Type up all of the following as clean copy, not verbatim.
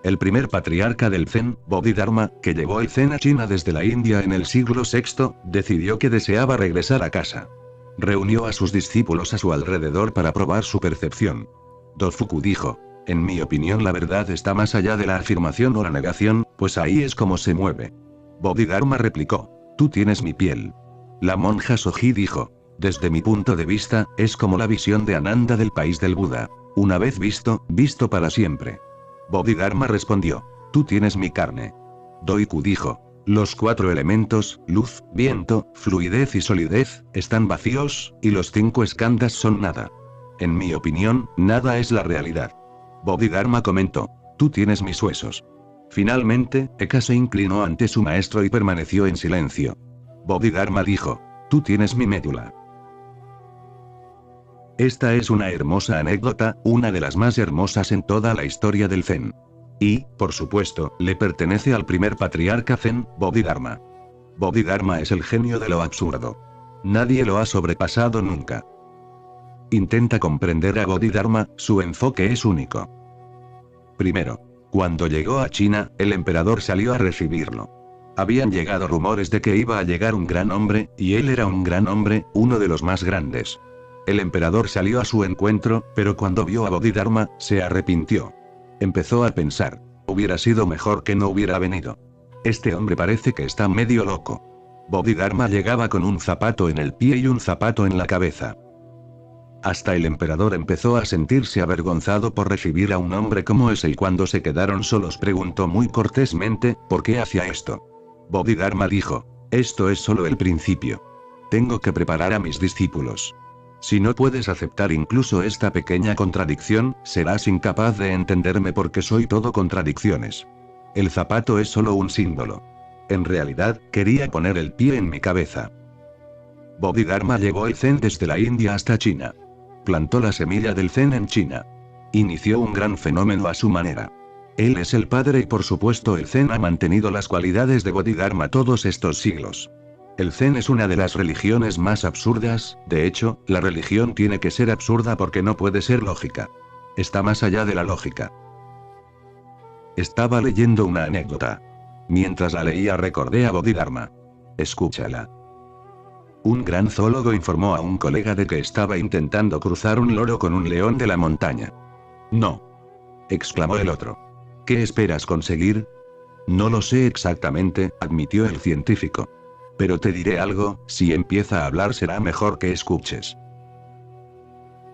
El primer patriarca del Zen, Bodhidharma, que llevó el Zen a China desde la India en el siglo VI, decidió que deseaba regresar a casa. Reunió a sus discípulos a su alrededor para probar su percepción. Dofuku dijo: en mi opinión la verdad está más allá de la afirmación o la negación, pues ahí es como se mueve. Bodhidharma replicó: tú tienes mi piel. La monja Soji dijo: desde mi punto de vista, es como la visión de Ananda del país del Buda. Una vez visto, visto para siempre. Bodhidharma respondió: tú tienes mi carne. Doiku dijo: los 4 elementos, luz, viento, fluidez y solidez, están vacíos, y los 5 skandhas son nada. En mi opinión, nada es la realidad. Bodhidharma comentó: tú tienes mis huesos. Finalmente, Eka se inclinó ante su maestro y permaneció en silencio. Bodhidharma dijo: tú tienes mi médula. Esta es una hermosa anécdota, una de las más hermosas en toda la historia del Zen. Y, por supuesto, le pertenece al primer patriarca Zen, Bodhidharma. Bodhidharma es el genio de lo absurdo. Nadie lo ha sobrepasado nunca. Intenta comprender a Bodhidharma, su enfoque es único. Primero, cuando llegó a China, el emperador salió a recibirlo. Habían llegado rumores de que iba a llegar un gran hombre, y él era un gran hombre, uno de los más grandes. El emperador salió a su encuentro, pero cuando vio a Bodhidharma, se arrepintió. Empezó a pensar: hubiera sido mejor que no hubiera venido. Este hombre parece que está medio loco. Bodhidharma llegaba con un zapato en el pie y un zapato en la cabeza. Hasta el emperador empezó a sentirse avergonzado por recibir a un hombre como ese, y cuando se quedaron solos preguntó muy cortésmente: ¿por qué hacía esto? Bodhidharma dijo: esto es solo el principio. Tengo que preparar a mis discípulos. Si no puedes aceptar incluso esta pequeña contradicción, serás incapaz de entenderme porque soy todo contradicciones. El zapato es solo un símbolo. En realidad, quería poner el pie en mi cabeza. Bodhidharma llevó el Zen desde la India hasta China. Plantó la semilla del Zen en China. Inició un gran fenómeno a su manera. Él es el padre y por supuesto el Zen ha mantenido las cualidades de Bodhidharma todos estos siglos. El Zen es una de las religiones más absurdas, de hecho, la religión tiene que ser absurda porque no puede ser lógica. Está más allá de la lógica. Estaba leyendo una anécdota. Mientras la leía recordé a Bodhidharma. Escúchala. Un gran zoólogo informó a un colega de que estaba intentando cruzar un loro con un león de la montaña. No. Exclamó el otro. ¿Qué esperas conseguir? No lo sé exactamente, admitió el científico. Pero te diré algo, si empieza a hablar será mejor que escuches.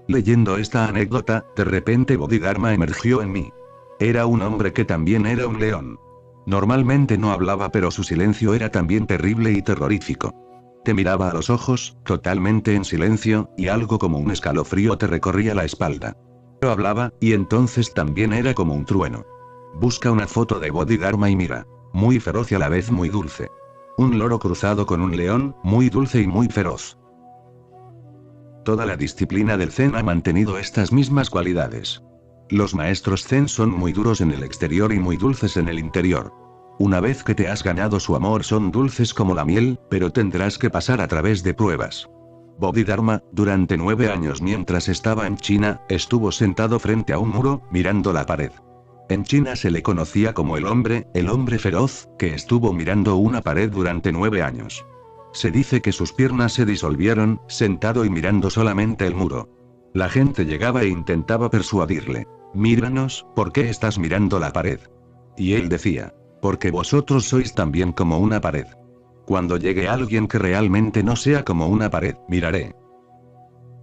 Leyendo esta anécdota, de repente Bodhidharma emergió en mí. Era un hombre que también era un león. Normalmente no hablaba, pero su silencio era también terrible y terrorífico. Te miraba a los ojos, totalmente en silencio, y algo como un escalofrío te recorría la espalda. Pero hablaba, y entonces también era como un trueno. Busca una foto de Bodhidharma y mira. Muy feroz y a la vez muy dulce. Un loro cruzado con un león, muy dulce y muy feroz. Toda la disciplina del Zen ha mantenido estas mismas cualidades. Los maestros Zen son muy duros en el exterior y muy dulces en el interior. Una vez que te has ganado su amor son dulces como la miel, pero tendrás que pasar a través de pruebas. Bodhidharma, durante 9 años mientras estaba en China, estuvo sentado frente a un muro, mirando la pared. En China se le conocía como el hombre feroz, que estuvo mirando una pared durante 9 años. Se dice que sus piernas se disolvieron, sentado y mirando solamente el muro. La gente llegaba e intentaba persuadirle. Míranos, ¿por qué estás mirando la pared? Y él decía: porque vosotros sois también como una pared. Cuando llegue alguien que realmente no sea como una pared, miraré.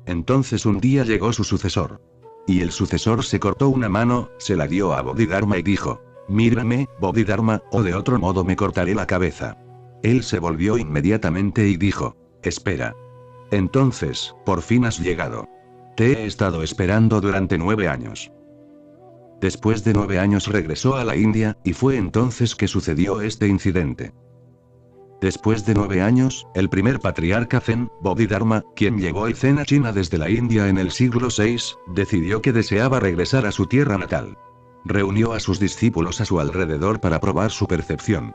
Entonces un día llegó su sucesor. Y el sucesor se cortó una mano, se la dio a Bodhidharma y dijo: mírame, Bodhidharma, o de otro modo me cortaré la cabeza. Él se volvió inmediatamente y dijo: espera. Entonces, por fin has llegado. Te he estado esperando durante 9 años. Después de 9 años regresó a la India, y fue entonces que sucedió este incidente. Después de 9 años, el primer patriarca Zen, Bodhidharma, quien llevó el Zen a China desde la India en el siglo VI, decidió que deseaba regresar a su tierra natal. Reunió a sus discípulos a su alrededor para probar su percepción.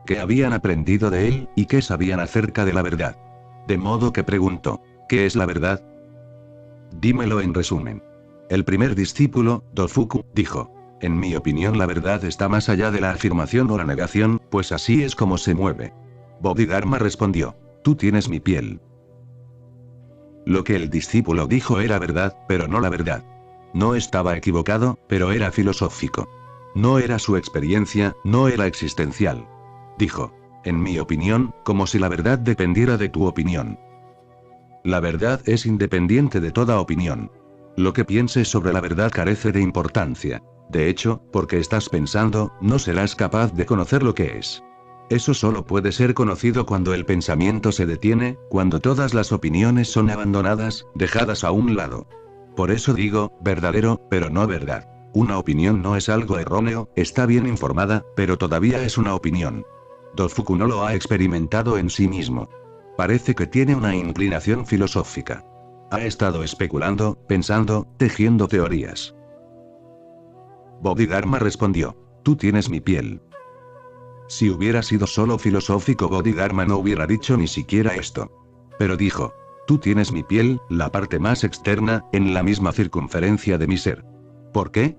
¿Qué habían aprendido de él, y qué sabían acerca de la verdad? De modo que preguntó: ¿qué es la verdad? Dímelo en resumen. El primer discípulo, Dofuku, dijo: En mi opinión, la verdad está más allá de la afirmación o la negación, pues así es como se mueve. Bodhidharma respondió: tú tienes mi piel. Lo que el discípulo dijo era verdad, pero no la verdad. No estaba equivocado, pero era filosófico. No era su experiencia, no era existencial. Dijo: en mi opinión, como si la verdad dependiera de tu opinión. La verdad es independiente de toda opinión. Lo que pienses sobre la verdad carece de importancia. De hecho, porque estás pensando, no serás capaz de conocer lo que es. Eso solo puede ser conocido cuando el pensamiento se detiene, cuando todas las opiniones son abandonadas, dejadas a un lado. Por eso digo, verdadero, pero no verdad. Una opinión no es algo erróneo, está bien informada, pero todavía es una opinión. Dofuku no lo ha experimentado en sí mismo. Parece que tiene una inclinación filosófica. Ha estado especulando, pensando, tejiendo teorías. Bodhidharma respondió: tú tienes mi piel. Si hubiera sido solo filosófico, Bodhidharma no hubiera dicho ni siquiera esto. Pero dijo: tú tienes mi piel, la parte más externa, en la misma circunferencia de mi ser. ¿Por qué?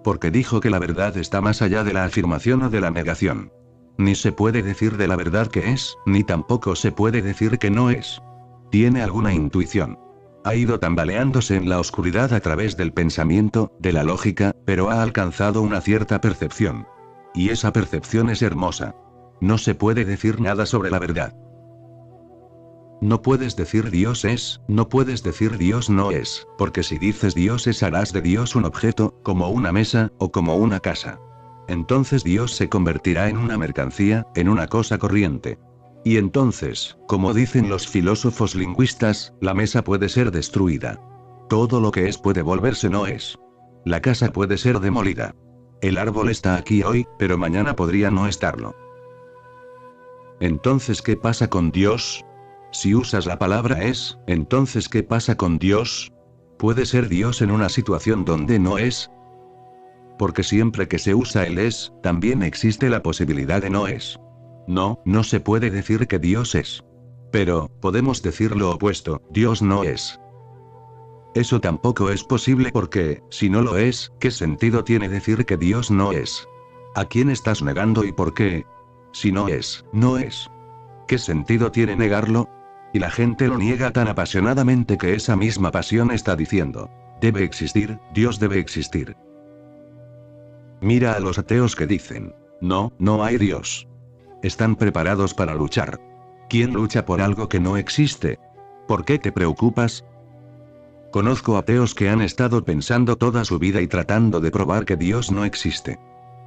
Porque dijo que la verdad está más allá de la afirmación o de la negación. Ni se puede decir de la verdad que es, ni tampoco se puede decir que no es. Tiene alguna intuición. Ha ido tambaleándose en la oscuridad a través del pensamiento, de la lógica, pero ha alcanzado una cierta percepción. Y esa percepción es hermosa. No se puede decir nada sobre la verdad. No puedes decir Dios es, no puedes decir Dios no es, porque si dices Dios es harás de Dios un objeto, como una mesa, o como una casa. Entonces Dios se convertirá en una mercancía, en una cosa corriente. Y entonces, como dicen los filósofos lingüistas, la mesa puede ser destruida. Todo lo que es puede volverse no es. La casa puede ser demolida. El árbol está aquí hoy, pero mañana podría no estarlo. Entonces, ¿qué pasa con Dios? Si usas la palabra es, entonces ¿qué pasa con Dios? ¿Puede ser Dios en una situación donde no es? Porque siempre que se usa el es, también existe la posibilidad de no es. No, no se puede decir que Dios es. Pero, podemos decir lo opuesto, Dios no es. Eso tampoco es posible porque, si no lo es, ¿qué sentido tiene decir que Dios no es? ¿A quién estás negando y por qué? Si no es, no es. ¿Qué sentido tiene negarlo? Y la gente lo niega tan apasionadamente que esa misma pasión está diciendo: debe existir, Dios debe existir. Mira a los ateos que dicen: no, no hay Dios. Están preparados para luchar. ¿Quién lucha por algo que no existe? ¿Por qué te preocupas? Conozco ateos que han estado pensando toda su vida y tratando de probar que Dios no existe.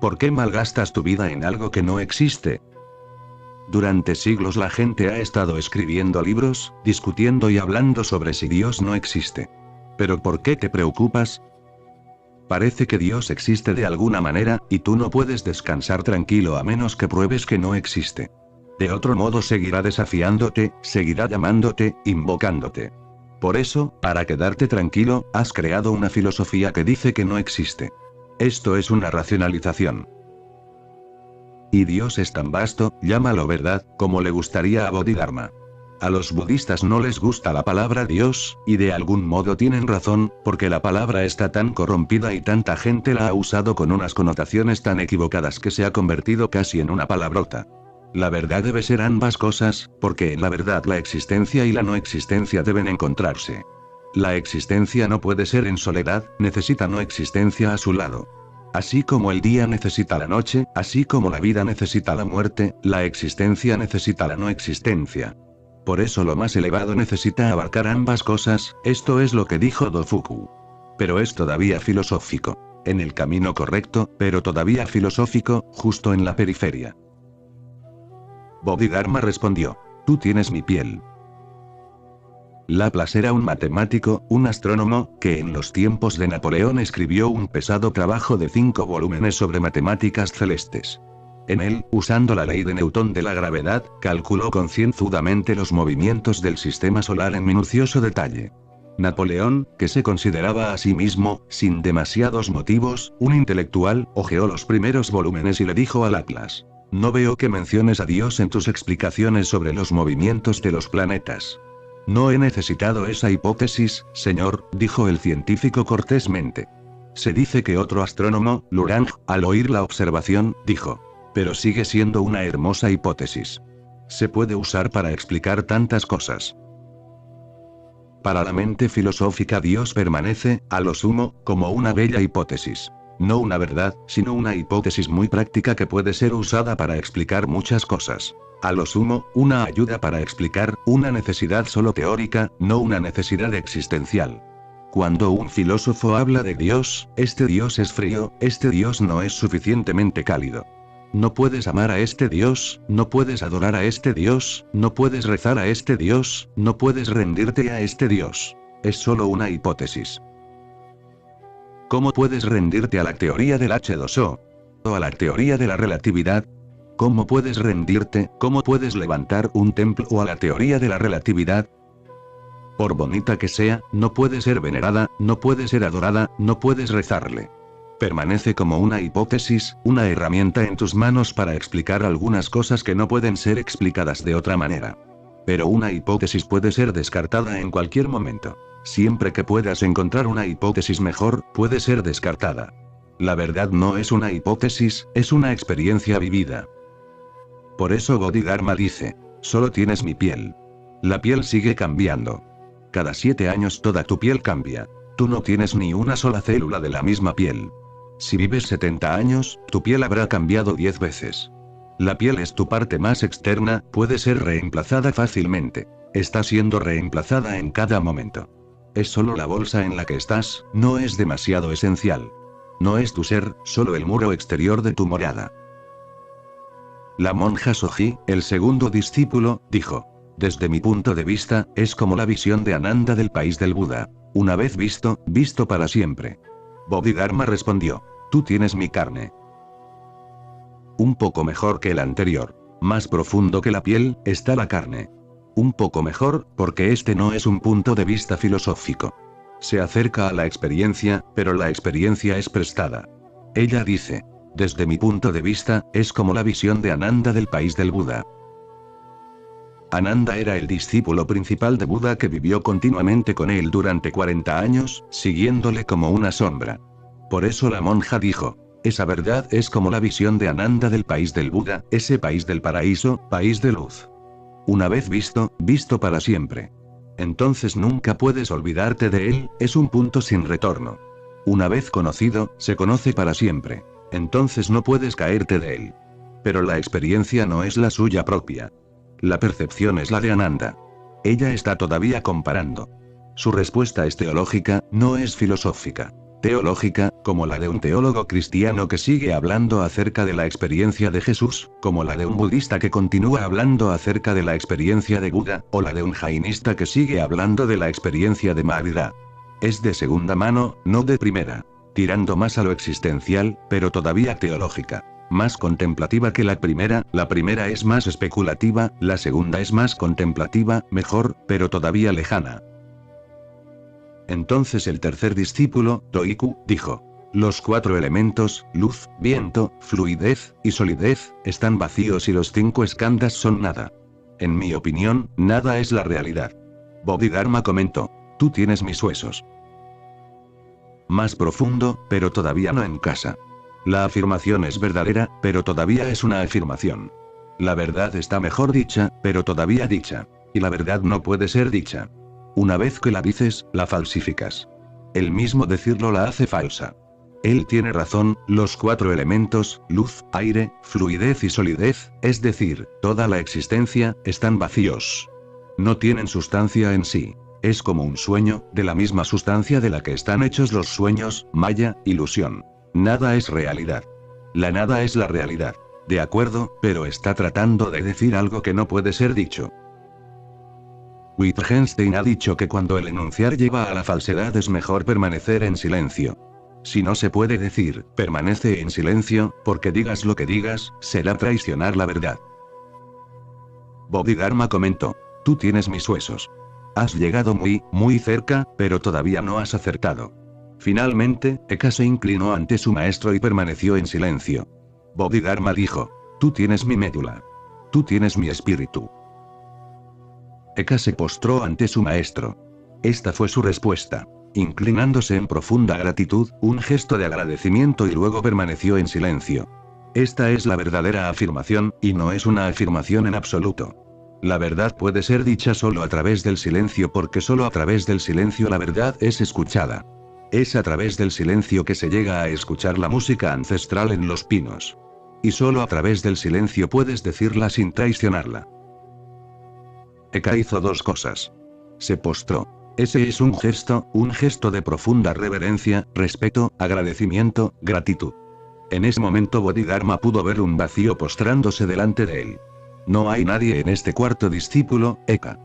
¿Por qué malgastas tu vida en algo que no existe? Durante siglos la gente ha estado escribiendo libros, discutiendo y hablando sobre si Dios no existe. ¿Pero por qué te preocupas? Parece que Dios existe de alguna manera, y tú no puedes descansar tranquilo a menos que pruebes que no existe. De otro modo seguirá desafiándote, seguirá llamándote, invocándote. Por eso, para quedarte tranquilo, has creado una filosofía que dice que no existe. Esto es una racionalización. Y Dios es tan vasto, llámalo verdad, como le gustaría a Bodhidharma. A los budistas no les gusta la palabra Dios, y de algún modo tienen razón, porque la palabra está tan corrompida y tanta gente la ha usado con unas connotaciones tan equivocadas que se ha convertido casi en una palabrota. La verdad debe ser ambas cosas, porque en la verdad la existencia y la no existencia deben encontrarse. La existencia no puede ser en soledad, necesita no existencia a su lado. Así como el día necesita la noche, así como la vida necesita la muerte, la existencia necesita la no existencia. Por eso lo más elevado necesita abarcar ambas cosas, esto es lo que dijo Dofuku. Pero es todavía filosófico. En el camino correcto, pero todavía filosófico, justo en la periferia. Bodhidharma respondió: tú tienes mi piel. Laplace era un matemático, un astrónomo, que en los tiempos de Napoleón escribió un pesado trabajo de 5 volúmenes sobre matemáticas celestes. En él, usando la ley de Newton de la gravedad, calculó concienzudamente los movimientos del sistema solar en minucioso detalle. Napoleón, que se consideraba a sí mismo, sin demasiados motivos, un intelectual, hojeó los primeros volúmenes y le dijo a Laplace: no veo que menciones a Dios en tus explicaciones sobre los movimientos de los planetas. No he necesitado esa hipótesis, señor, dijo el científico cortésmente. Se dice que otro astrónomo, Lurang, al oír la observación, dijo: pero sigue siendo una hermosa hipótesis. Se puede usar para explicar tantas cosas. Para la mente filosófica Dios permanece, a lo sumo, como una bella hipótesis. No una verdad, sino una hipótesis muy práctica que puede ser usada para explicar muchas cosas. A lo sumo, una ayuda para explicar una necesidad solo teórica, no una necesidad existencial. Cuando un filósofo habla de Dios, este Dios es frío, este Dios no es suficientemente cálido. No puedes amar a este Dios, no puedes adorar a este Dios, no puedes rezar a este Dios, no puedes rendirte a este Dios. Es solo una hipótesis. ¿Cómo puedes rendirte a la teoría del H2O? ¿O a la teoría de la relatividad? ¿Cómo puedes rendirte, cómo puedes levantar un templo o a la teoría de la relatividad? Por bonita que sea, no puede ser venerada, no puede ser adorada, no puedes rezarle. Permanece como una hipótesis, una herramienta en tus manos para explicar algunas cosas que no pueden ser explicadas de otra manera. Pero una hipótesis puede ser descartada en cualquier momento. Siempre que puedas encontrar una hipótesis mejor, puede ser descartada. La verdad no es una hipótesis, es una experiencia vivida. Por eso Bodhidharma dice: solo tienes mi piel. La piel sigue cambiando. Cada 7 años toda tu piel cambia. Tú no tienes ni una sola célula de la misma piel. Si vives 70 años, tu piel habrá cambiado 10 veces. La piel es tu parte más externa, puede ser reemplazada fácilmente. Está siendo reemplazada en cada momento. Es solo la bolsa en la que estás, no es demasiado esencial. No es tu ser, solo el muro exterior de tu morada. La monja Soji, el segundo discípulo, dijo: desde mi punto de vista, es como la visión de Ananda del país del Buda. Una vez visto, visto para siempre. Bodhidharma respondió: tú tienes mi carne. Un poco mejor que el anterior. Más profundo que la piel, está la carne. Un poco mejor, porque este no es un punto de vista filosófico. Se acerca a la experiencia, pero la experiencia es prestada. Ella dice: desde mi punto de vista, es como la visión de Ananda del país del Buda. Ananda era el discípulo principal de Buda que vivió continuamente con él durante 40 años, siguiéndole como una sombra. Por eso la monja dijo: esa verdad es como la visión de Ananda del país del Buda, ese país del paraíso, país de luz. Una vez visto, visto para siempre. Entonces nunca puedes olvidarte de él, es un punto sin retorno. Una vez conocido, se conoce para siempre. Entonces no puedes caerte de él. Pero la experiencia no es la suya propia. La percepción es la de Ananda. Ella está todavía comparando. Su respuesta es teológica, no es filosófica. Teológica, como la de un teólogo cristiano que sigue hablando acerca de la experiencia de Jesús, como la de un budista que continúa hablando acerca de la experiencia de Buda, o la de un jainista que sigue hablando de la experiencia de Mahāvira. Es de segunda mano, no de primera. Tirando más a lo existencial, pero todavía teológica. Más contemplativa que la primera es más especulativa, la segunda es más contemplativa, mejor, pero todavía lejana. Entonces el tercer discípulo, Toiku, dijo: los 4 elementos, luz, viento, fluidez, y solidez, están vacíos y los 5 skandhas son nada. En mi opinión, nada es la realidad. Bodhidharma comentó: tú tienes mis huesos. Más profundo, pero todavía no en casa. La afirmación es verdadera, pero todavía es una afirmación. La verdad está mejor dicha, pero todavía dicha. Y la verdad no puede ser dicha. Una vez que la dices, la falsificas. El mismo decirlo la hace falsa. Él tiene razón, los 4 elementos, luz, aire, fluidez y solidez, es decir, toda la existencia, están vacíos. No tienen sustancia en sí. Es como un sueño, de la misma sustancia de la que están hechos los sueños, maya, ilusión. Nada es realidad. La nada es la realidad. De acuerdo, pero está tratando de decir algo que no puede ser dicho. Wittgenstein ha dicho que cuando el enunciar lleva a la falsedad es mejor permanecer en silencio. Si no se puede decir, permanece en silencio, porque digas lo que digas, será traicionar la verdad. Bodhidharma comentó: tú tienes mis huesos. Has llegado muy, muy cerca, pero todavía no has acertado. Finalmente, Eka se inclinó ante su maestro y permaneció en silencio. Bodhidharma dijo: tú tienes mi médula. Tú tienes mi espíritu. Eka se postró ante su maestro. Esta fue su respuesta. inclinándose en profunda gratitud, un gesto de agradecimiento, y luego permaneció en silencio. Esta es la verdadera afirmación, y no es una afirmación en absoluto. La verdad puede ser dicha solo a través del silencio, porque solo a través del silencio la verdad es escuchada. Es a través del silencio que se llega a escuchar la música ancestral en los pinos. Y solo a través del silencio puedes decirla sin traicionarla. Eka hizo dos cosas. Se postró. Ese es un gesto de profunda reverencia, respeto, agradecimiento, gratitud. En ese momento Bodhidharma pudo ver un vacío postrándose delante de él. No hay nadie en este cuarto discípulo, Eka.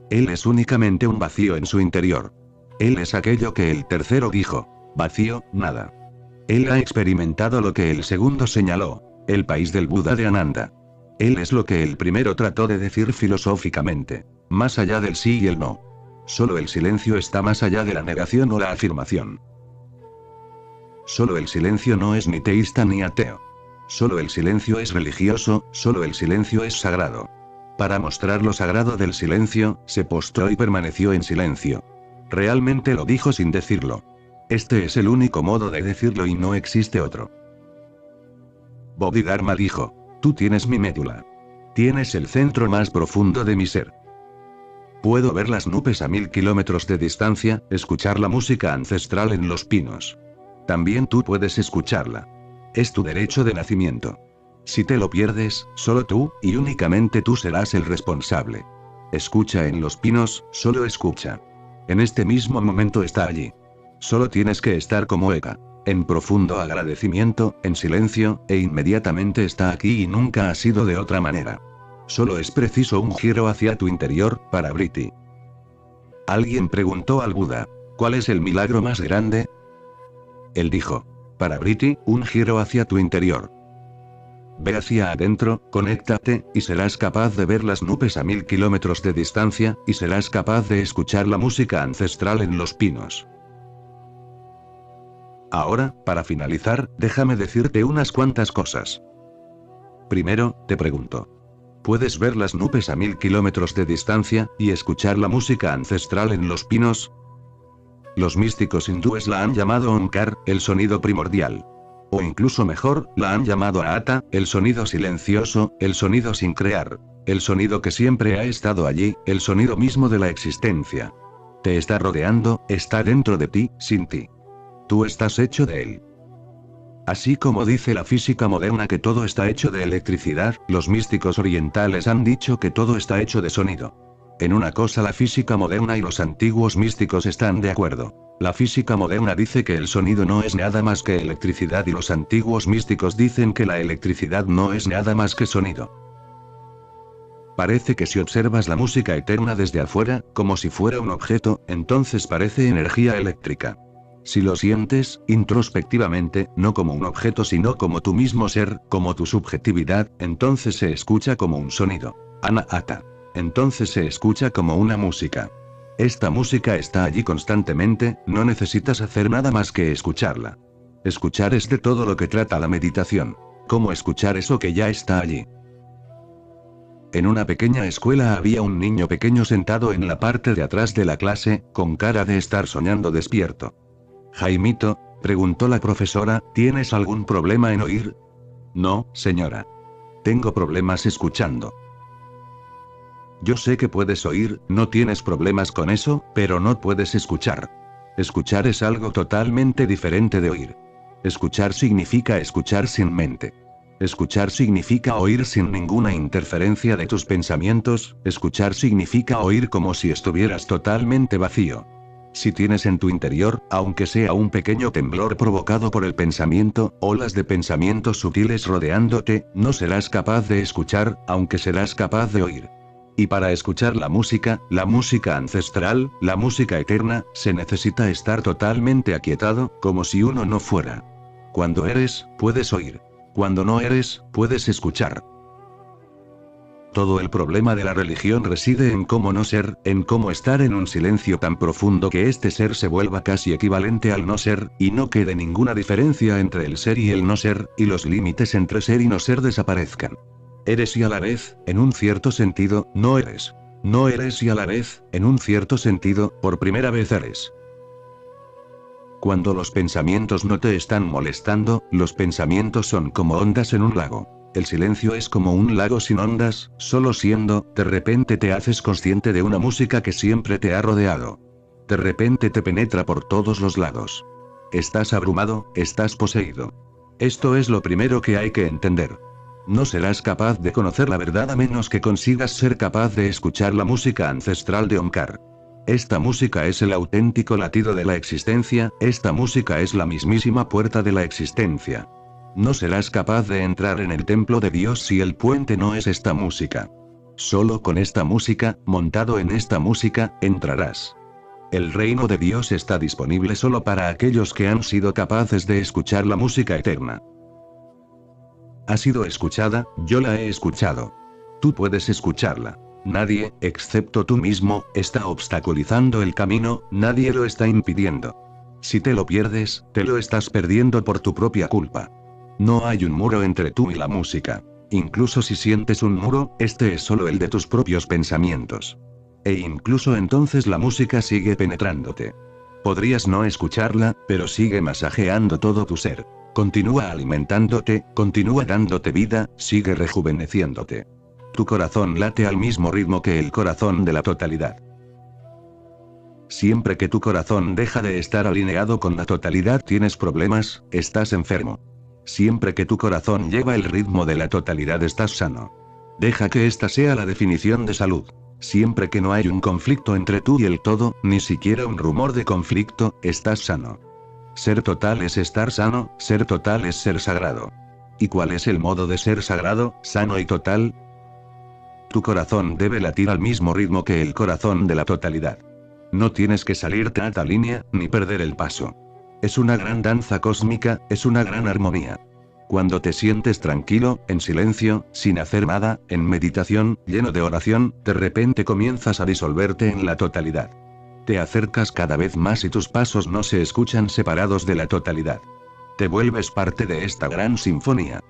Él es únicamente un vacío en su interior. Él es aquello que el tercero dijo. Vacío, nada. Él ha experimentado lo que el segundo señaló. El país del Buda de Ananda. Él es lo que el primero trató de decir filosóficamente. Más allá del sí y el no. Solo el silencio está más allá de la negación o la afirmación. Solo el silencio no es ni teísta ni ateo. Solo el silencio es religioso, solo el silencio es sagrado. Para mostrar lo sagrado del silencio, se postró y permaneció en silencio. Realmente lo dijo sin decirlo. Este es el único modo de decirlo y no existe otro. Bodhidharma dijo: tú tienes mi médula. Tienes el centro más profundo de mi ser. Puedo ver las nubes a 1000 kilómetros de distancia, escuchar la música ancestral en los pinos. También tú puedes escucharla. Es tu derecho de nacimiento. Si te lo pierdes, solo tú, y únicamente tú serás el responsable. Escucha en los pinos, solo escucha. En este mismo momento está allí. Solo tienes que estar como Eka. En profundo agradecimiento, en silencio, e inmediatamente está aquí y nunca ha sido de otra manera. Solo es preciso un giro hacia tu interior, para Vritti. Alguien preguntó al Buda: ¿cuál es el milagro más grande? Él dijo: para Vritti, un giro hacia tu interior. Ve hacia adentro, conéctate, y serás capaz de ver las nubes a 1000 kilómetros de distancia, y serás capaz de escuchar la música ancestral en los pinos. Ahora, para finalizar, déjame decirte unas cuantas cosas. Primero, te pregunto: ¿puedes ver las nubes a 1000 kilómetros de distancia, y escuchar la música ancestral en los pinos? Los místicos hindúes la han llamado Omkar, el sonido primordial. O incluso mejor, la han llamado Ata, el sonido silencioso, el sonido sin crear. El sonido que siempre ha estado allí, el sonido mismo de la existencia. Te está rodeando, está dentro de ti, sin ti. Tú estás hecho de él. Así como dice la física moderna que todo está hecho de electricidad, los místicos orientales han dicho que todo está hecho de sonido. En una cosa la física moderna y los antiguos místicos están de acuerdo. La física moderna dice que el sonido no es nada más que electricidad y los antiguos místicos dicen que la electricidad no es nada más que sonido. Parece que si observas la música eterna desde afuera, como si fuera un objeto, entonces parece energía eléctrica. Si lo sientes, introspectivamente, no como un objeto sino como tu mismo ser, como tu subjetividad, entonces se escucha como un sonido. Anahata. Entonces se escucha como una música. Esta música está allí constantemente, no necesitas hacer nada más que escucharla. Escuchar es de todo lo que trata la meditación. ¿Cómo escuchar eso que ya está allí? En una pequeña escuela había un niño pequeño sentado en la parte de atrás de la clase, con cara de estar soñando despierto. Jaimito, preguntó la profesora, ¿tienes algún problema en oír? No, señora. Tengo problemas escuchando. Yo sé que puedes oír, no tienes problemas con eso, pero no puedes escuchar. Escuchar es algo totalmente diferente de oír. Escuchar significa escuchar sin mente. Escuchar significa oír sin ninguna interferencia de tus pensamientos, escuchar significa oír como si estuvieras totalmente vacío. Si tienes en tu interior, aunque sea un pequeño temblor provocado por el pensamiento, olas de pensamientos sutiles rodeándote, no serás capaz de escuchar, aunque serás capaz de oír. Y para escuchar la música ancestral, la música eterna, se necesita estar totalmente aquietado, como si uno no fuera. Cuando eres, puedes oír. Cuando no eres, puedes escuchar. Todo el problema de la religión reside en cómo no ser, en cómo estar en un silencio tan profundo que este ser se vuelva casi equivalente al no ser, y no quede ninguna diferencia entre el ser y el no ser, y los límites entre ser y no ser desaparezcan. Eres y a la vez, en un cierto sentido, no eres. No eres y a la vez, en un cierto sentido, por primera vez eres. Cuando los pensamientos no te están molestando, los pensamientos son como ondas en un lago. El silencio es como un lago sin ondas, solo siendo, de repente te haces consciente de una música que siempre te ha rodeado. De repente te penetra por todos los lados. Estás abrumado, estás poseído. Esto es lo primero que hay que entender. No serás capaz de conocer la verdad a menos que consigas ser capaz de escuchar la música ancestral de Omkar. Esta música es el auténtico latido de la existencia, esta música es la mismísima puerta de la existencia. No serás capaz de entrar en el templo de Dios si el puente no es esta música. Solo con esta música, montado en esta música, entrarás. El reino de Dios está disponible solo para aquellos que han sido capaces de escuchar la música eterna. Ha sido escuchada, yo la he escuchado. Tú puedes escucharla. Nadie, excepto tú mismo, está obstaculizando el camino, nadie lo está impidiendo. Si te lo pierdes, te lo estás perdiendo por tu propia culpa. No hay un muro entre tú y la música. Incluso si sientes un muro, este es solo el de tus propios pensamientos. E incluso entonces la música sigue penetrándote. Podrías no escucharla, pero sigue masajeando todo tu ser. Continúa alimentándote, continúa dándote vida, sigue rejuveneciéndote. Tu corazón late al mismo ritmo que el corazón de la totalidad. Siempre que tu corazón deja de estar alineado con la totalidad tienes problemas, estás enfermo. Siempre que tu corazón lleva el ritmo de la totalidad estás sano. Deja que esta sea la definición de salud. Siempre que no hay un conflicto entre tú y el todo, ni siquiera un rumor de conflicto, estás sano. Ser total es estar sano, ser total es ser sagrado. ¿Y cuál es el modo de ser sagrado, sano y total? Tu corazón debe latir al mismo ritmo que el corazón de la totalidad. No tienes que salirte a ta línea, ni perder el paso. Es una gran danza cósmica, es una gran armonía. Cuando te sientes tranquilo, en silencio, sin hacer nada, en meditación, lleno de oración, de repente comienzas a disolverte en la totalidad. Te acercas cada vez más y tus pasos no se escuchan separados de la totalidad. Te vuelves parte de esta gran sinfonía.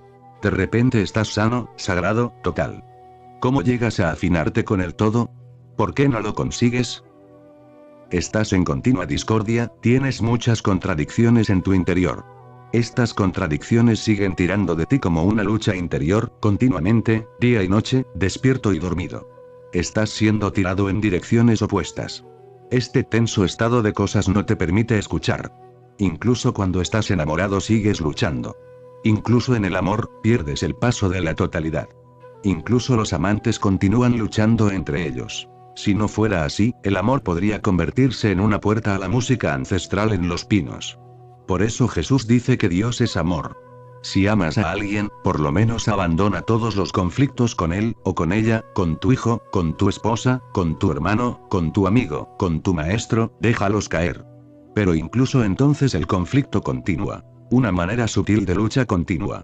De repente estás sano, sagrado, total. ¿Cómo llegas a afinarte con el todo? ¿Por qué no lo consigues? Estás en continua discordia, tienes muchas contradicciones en tu interior. Estas contradicciones siguen tirando de ti como una lucha interior, continuamente, día y noche, despierto y dormido. Estás siendo tirado en direcciones opuestas. Este tenso estado de cosas no te permite escuchar. Incluso cuando estás enamorado sigues luchando. Incluso en el amor, pierdes el paso de la totalidad. Incluso los amantes continúan luchando entre ellos. Si no fuera así, el amor podría convertirse en una puerta a la música ancestral en los pinos. Por eso Jesús dice que Dios es amor. Si amas a alguien, por lo menos abandona todos los conflictos con él, o con ella, con tu hijo, con tu esposa, con tu hermano, con tu amigo, con tu maestro, déjalos caer. Pero incluso entonces el conflicto continúa. Una manera sutil de lucha continua.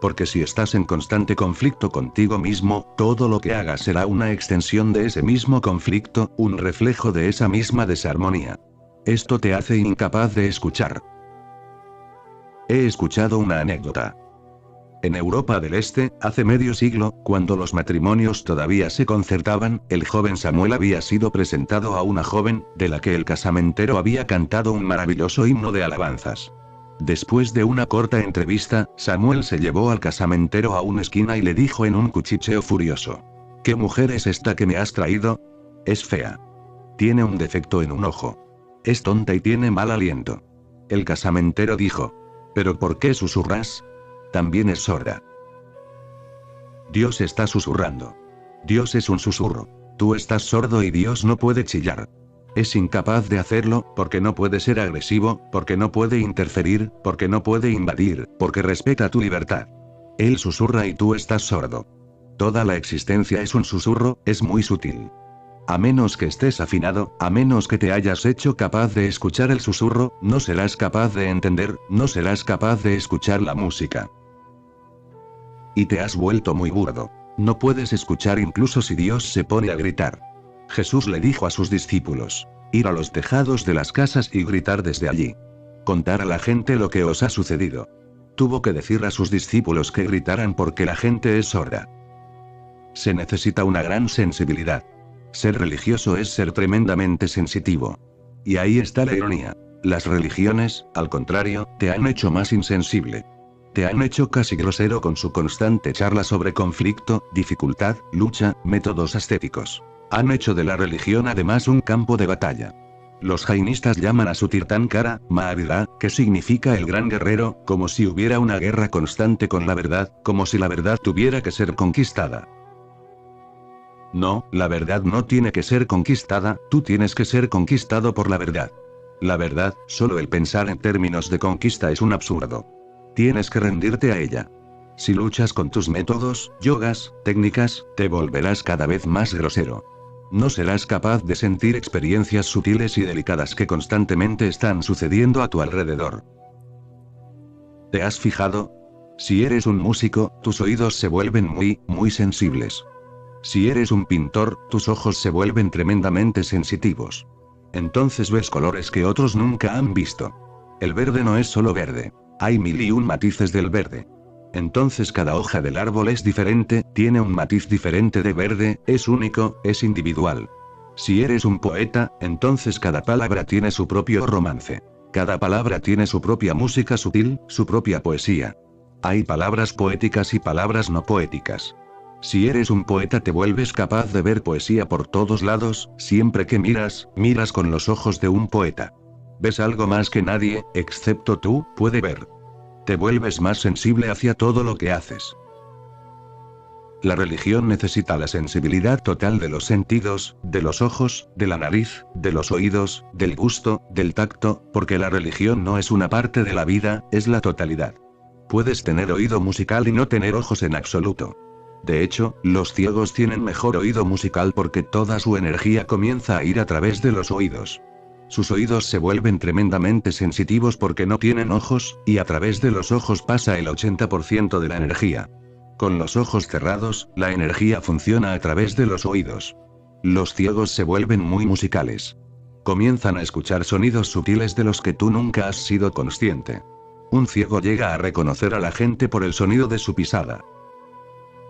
Porque si estás en constante conflicto contigo mismo, todo lo que hagas será una extensión de ese mismo conflicto, un reflejo de esa misma desarmonía. Esto te hace incapaz de escuchar. He escuchado una anécdota. En Europa del Este, hace medio siglo, cuando los matrimonios todavía se concertaban, el joven Samuel había sido presentado a una joven, de la que el casamentero había cantado un maravilloso himno de alabanzas. Después de una corta entrevista, Samuel se llevó al casamentero a una esquina y le dijo en un cuchicheo furioso: ¿Qué mujer es esta que me has traído? Es fea. Tiene un defecto en un ojo. Es tonta y tiene mal aliento. El casamentero dijo: ¿Pero por qué susurras? También es sorda. Dios está susurrando. Dios es un susurro. Tú estás sordo y Dios no puede chillar. Es incapaz de hacerlo, porque no puede ser agresivo, porque no puede interferir, porque no puede invadir, porque respeta tu libertad. Él susurra y tú estás sordo. Toda la existencia es un susurro, es muy sutil. A menos que estés afinado, a menos que te hayas hecho capaz de escuchar el susurro, no serás capaz de entender, no serás capaz de escuchar la música. Y te has vuelto muy burdo. No puedes escuchar incluso si Dios se pone a gritar. Jesús le dijo a sus discípulos: ir a los tejados de las casas y gritar desde allí. Contar a la gente lo que os ha sucedido. Tuvo que decir a sus discípulos que gritaran porque la gente es sorda. Se necesita una gran sensibilidad. Ser religioso es ser tremendamente sensitivo. Y ahí está la ironía. Las religiones, al contrario, te han hecho más insensible. Te han hecho casi grosero con su constante charla sobre conflicto, dificultad, lucha, métodos ascéticos. Han hecho de la religión además un campo de batalla. Los jainistas llaman a su Tirthankara, Mahavira, que significa el gran guerrero, como si hubiera una guerra constante con la verdad, como si la verdad tuviera que ser conquistada. No, la verdad no tiene que ser conquistada, tú tienes que ser conquistado por la verdad. La verdad, solo el pensar en términos de conquista es un absurdo. Tienes que rendirte a ella. Si luchas con tus métodos, yogas, técnicas, te volverás cada vez más grosero. No serás capaz de sentir experiencias sutiles y delicadas que constantemente están sucediendo a tu alrededor. ¿Te has fijado? Si eres un músico, tus oídos se vuelven muy sensibles. Si eres un pintor, tus ojos se vuelven tremendamente sensitivos. Entonces ves colores que otros nunca han visto. El verde no es solo verde. Hay 1001 matices del verde. Entonces cada hoja del árbol es diferente, tiene un matiz diferente de verde, es único, es individual. Si eres un poeta, entonces cada palabra tiene su propio romance. Cada palabra tiene su propia música sutil, su propia poesía. Hay palabras poéticas y palabras no poéticas. Si eres un poeta te vuelves capaz de ver poesía por todos lados, siempre que miras con los ojos de un poeta. Ves algo más que nadie, excepto tú, puede ver. Te vuelves más sensible hacia todo lo que haces. La religión necesita la sensibilidad total de los sentidos, de los ojos, de la nariz, de los oídos, del gusto, del tacto, porque la religión no es una parte de la vida, es la totalidad. Puedes tener oído musical y no tener ojos en absoluto. De hecho, los ciegos tienen mejor oído musical porque toda su energía comienza a ir a través de los oídos. Sus oídos se vuelven tremendamente sensitivos porque no tienen ojos, y a través de los ojos pasa el 80% de la energía. Con los ojos cerrados, la energía funciona a través de los oídos. Los ciegos se vuelven muy musicales. Comienzan a escuchar sonidos sutiles de los que tú nunca has sido consciente. Un ciego llega a reconocer a la gente por el sonido de su pisada.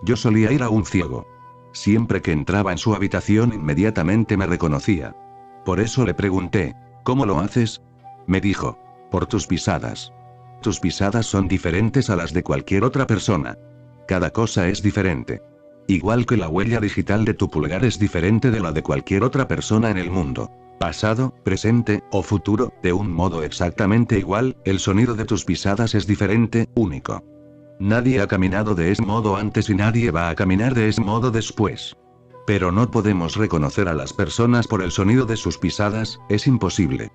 Yo solía ir a un ciego. Siempre que entraba en su habitación inmediatamente me reconocía. Por eso le pregunté, ¿cómo lo haces? Me dijo, por tus pisadas. Tus pisadas son diferentes a las de cualquier otra persona. Cada cosa es diferente. Igual que la huella digital de tu pulgar es diferente de la de cualquier otra persona en el mundo. Pasado, presente, o futuro, de un modo exactamente igual, el sonido de tus pisadas es diferente, único. Nadie ha caminado de ese modo antes y nadie va a caminar de ese modo después. Pero no podemos reconocer a las personas por el sonido de sus pisadas, es imposible.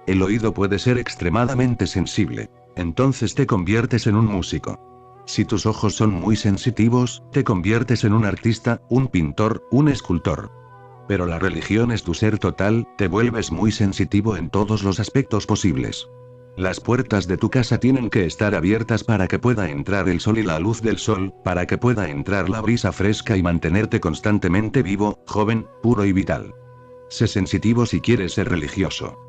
El oído puede ser extremadamente sensible. Entonces te conviertes en un músico. Si tus ojos son muy sensitivos, te conviertes en un artista, un pintor, un escultor. Pero la religión es tu ser total, te vuelves muy sensitivo en todos los aspectos posibles. Las puertas de tu casa tienen que estar abiertas para que pueda entrar el sol y la luz del sol, para que pueda entrar la brisa fresca y mantenerte constantemente vivo, joven, puro y vital. Sé sensitivo si quieres ser religioso.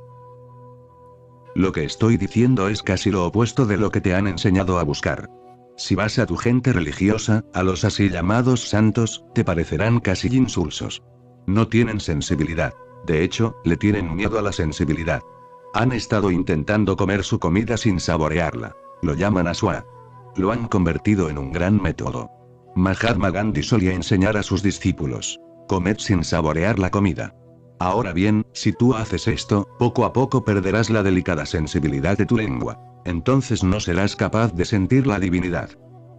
Lo que estoy diciendo es casi lo opuesto de lo que te han enseñado a buscar. Si vas a tu gente religiosa, a los así llamados santos, te parecerán casi insulsos. No tienen sensibilidad. De hecho, le tienen miedo a la sensibilidad. Han estado intentando comer su comida sin saborearla. Lo llaman aswa. Lo han convertido en un gran método. Mahatma Gandhi solía enseñar a sus discípulos: comed sin saborear la comida. Ahora bien, si tú haces esto, poco a poco perderás la delicada sensibilidad de tu lengua. Entonces no serás capaz de sentir la divinidad.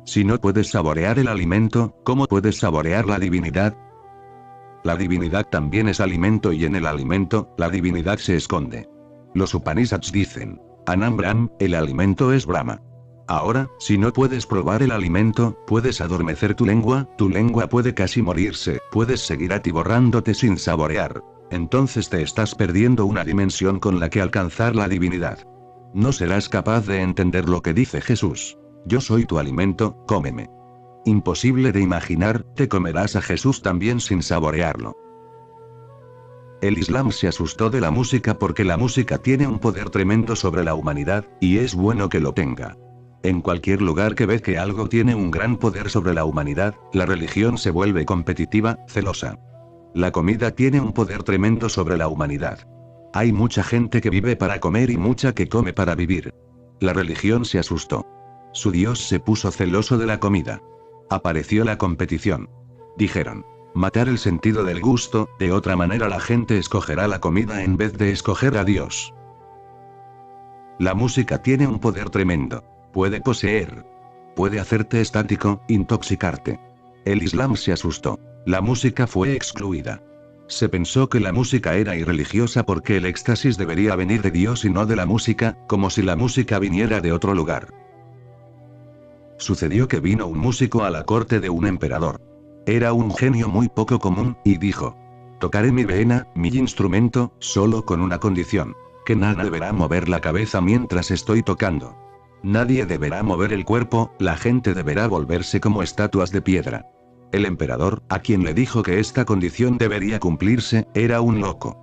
Si no puedes saborear el alimento, ¿cómo puedes saborear la divinidad? La divinidad también es alimento y en el alimento, la divinidad se esconde. Los Upanishads dicen: Anam Brahm, el alimento es Brahma. Ahora, si no puedes probar el alimento, puedes adormecer tu lengua puede casi morirse, puedes seguir atiborrándote sin saborear. Entonces te estás perdiendo una dimensión con la que alcanzar la divinidad. No serás capaz de entender lo que dice Jesús: yo soy tu alimento, cómeme. Imposible de imaginar, te comerás a Jesús también sin saborearlo. El Islam se asustó de la música porque la música tiene un poder tremendo sobre la humanidad, y es bueno que lo tenga. En cualquier lugar que ve que algo tiene un gran poder sobre la humanidad, la religión se vuelve competitiva, celosa. La comida tiene un poder tremendo sobre la humanidad. Hay mucha gente que vive para comer y mucha que come para vivir. La religión se asustó. Su Dios se puso celoso de la comida. Apareció la competición. Dijeron: matar el sentido del gusto, de otra manera la gente escogerá la comida en vez de escoger a Dios. La música tiene un poder tremendo. Puede poseer. Puede hacerte estático, intoxicarte. El Islam se asustó. La música fue excluida. Se pensó que la música era irreligiosa porque el éxtasis debería venir de Dios y no de la música, como si la música viniera de otro lugar. Sucedió que vino un músico a la corte de un emperador. Era un genio muy poco común, y dijo: tocaré mi vena, mi instrumento, solo con una condición. Que nadie deberá mover la cabeza mientras estoy tocando. Nadie deberá mover el cuerpo, la gente deberá volverse como estatuas de piedra. El emperador, a quien le dijo que esta condición debería cumplirse, era un loco.